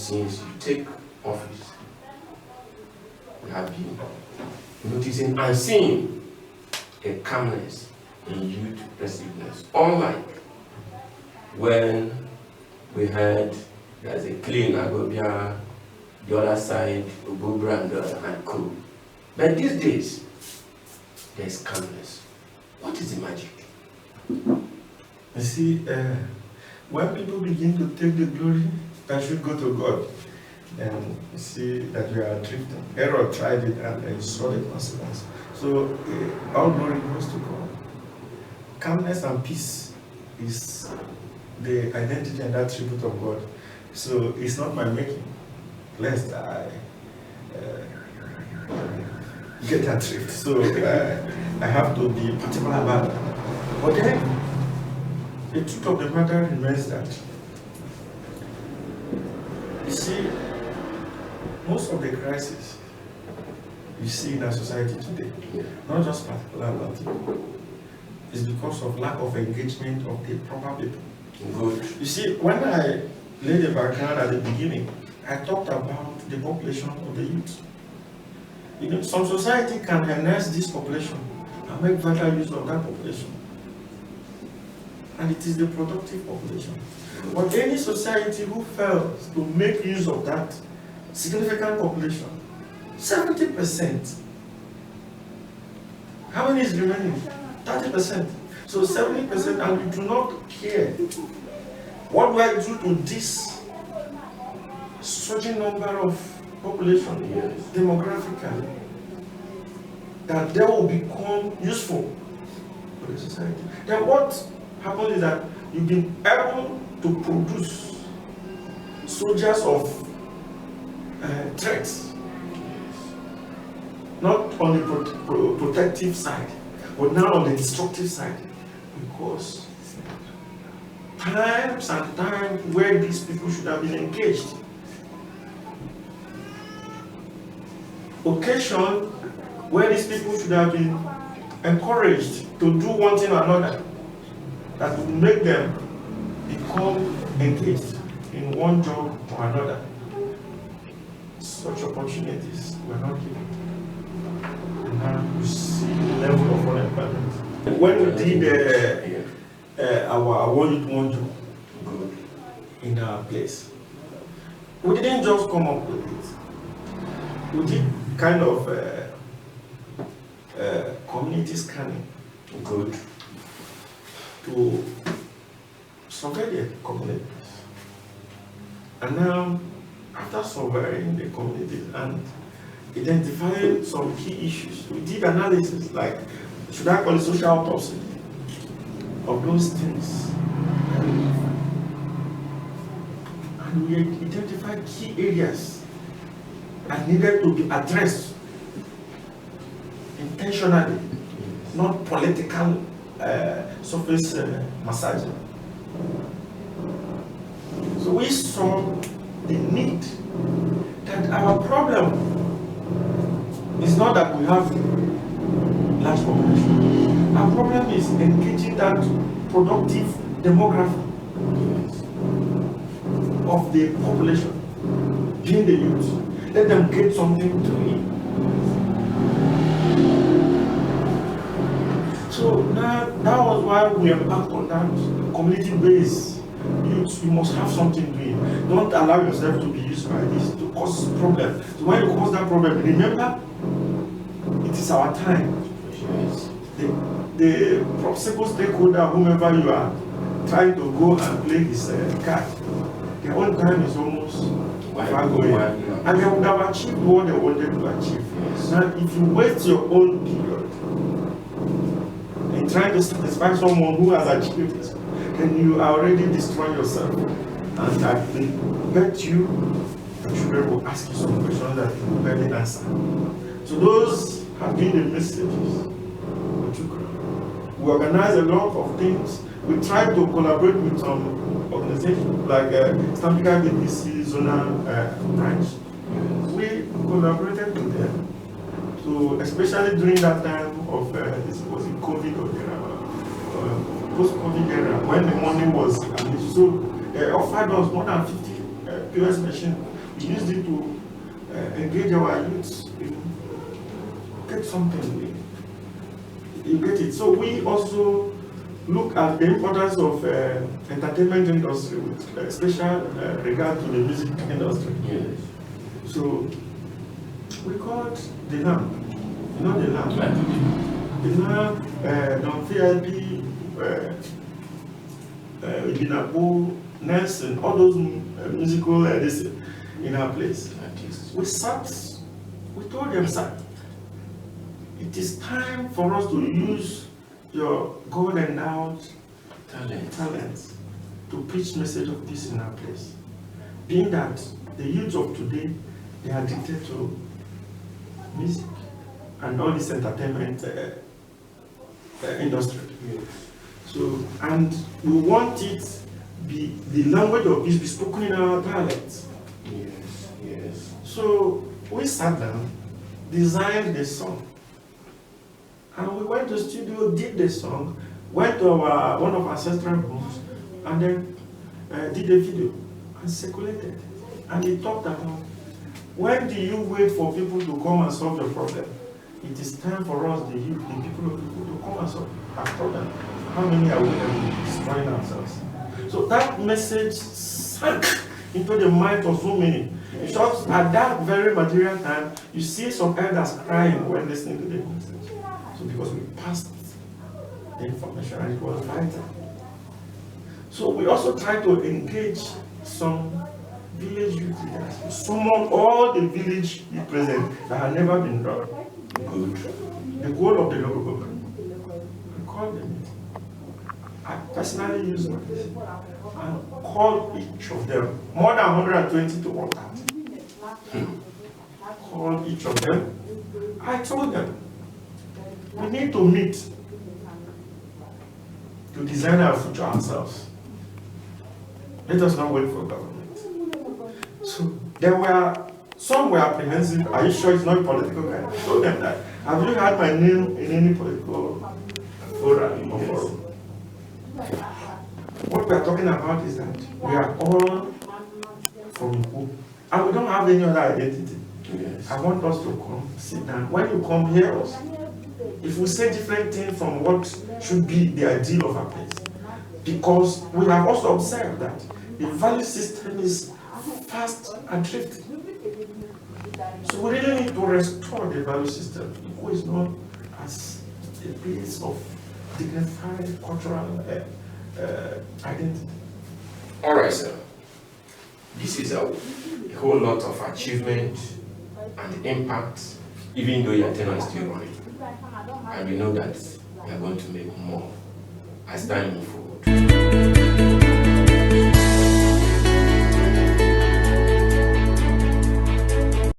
since you take office, we have been noticing and seeing a calmness in youth resilience. Unlike when we heard there's a clean Agobia, the other side, Ububra and Co. But these days, there's calmness. What is the magic? You see, when people begin to take the glory, that should go to God. And you see that we are drifting. Herod tried it and he saw the consequence. So all glory goes to God. Calmness and peace is the identity and attribute of God. So it's not my making, lest I get that drift. So I have to be particular about it. But then, the truth of the matter remains that, you see, most of the crises you see in our society today, not just particular people, is because of lack of engagement of the proper people. Good. You see, when I laid the background at the beginning, I talked about the population of the youth. You know, some society can harness this population and make vital use of that population. And it is the productive population. But any society who fails to make use of that significant population, 70%, how many is remaining? 30%. So 70%, and you do not care. What do I do to this surging number of population, demographically, that they will become useful for the society? Then what happens is that you've been able to produce soldiers of threats, not on the protective side, but now on the destructive side, because times and times where these people should have been engaged, occasion where these people should have been encouraged to do one thing or another that would make them become engaged in one job or another. Such opportunities were not given. And now you see the level of unemployment. When we did our One Youth One Job in our place, we didn't just come up with it. We did kind of community scanning. Good. To survey the communities. And now, after surveying the communities and identifying some key issues, we did analysis, like, should I call it social autopsy of those things? And we identified key areas that needed to be addressed intentionally, not political surface massaging. So we saw the need that our problem is not that we have large population. Our problem is engaging that productive demography of the population, being the youth. Let them get something to eat. So now, that was why we embarked on that community-based youth. You must have something doing. Don't allow yourself to be used by this to cause problem. So when you cause that problem, remember, it is our time. The possible stakeholder, whomever you are, trying to go and play his card, their own time is almost far going. And they would have achieved what they wanted to achieve. Now, if you waste your own period in trying to satisfy someone who has achieved it, then you are already destroying yourself. And I bet you should be able to ask you some questions that you will barely answer. So those have been the messages we took. We organized a lot of things. We tried to collaborate with some organizations like Stambika BBC Zonal Branch. We collaborated with them. So especially during that time of this was in COVID era, post-COVID era, when the money was so they offered us more than 50 POS machines We used it to engage our youths, get something. You get it. So we also look at the importance of entertainment industry with special regard to the music industry. Yes. So we called the lamp. You know the lamp? The lamp, non-VIP, Ibinapo, Nelson, all those musical in our place. We sat, we told them, sir, it is time for us to use your God-endowed talents to preach message of peace in our place. Being that the youth of today, they are addicted to music and all this entertainment industry. Yes. So, and we want it be the language of peace be spoken in our dialects. Yes. Yes. So we sat down, designed the song, and we went to the studio, did the song, went to one of our ancestral rooms, and then did a video and circulated. And he talked about, when do you wait for people to come and solve your problem? It is time for us, the youth, the people of people, to come and solve our problem. How many are we destroying ourselves? So that message sank into the mind of so many. In short, at that very material time, you see some elders crying when listening to the message. So because we passed the information and it was vital. So we also try to engage some village youth leaders. Summon all the village youth present that have never been done. Good. The goal of the local government. We call them. I personally use my and call each of them, more than 120 to 130. Call each of them. I told them, we need to meet to design our future ourselves. Let us not wait for government. So there were, some were apprehensive. Are you sure it's not political guy? I told them that. Have you had my name in any political forum or forum? What we are talking about is that we are all from Ikwo, and we don't have any other identity. Yes. I want us to come, sit down. When you come, hear us. If we say different things from what should be the ideal of our place, because we have also observed that the value system is fast adrift. So we really need to restore the value system. Ikwo is known as a place of dignified cultural identity. All right, sir. This is a whole lot of achievement and impact, even though your tenure is still running. And we know that we are going to make more as time moves forward.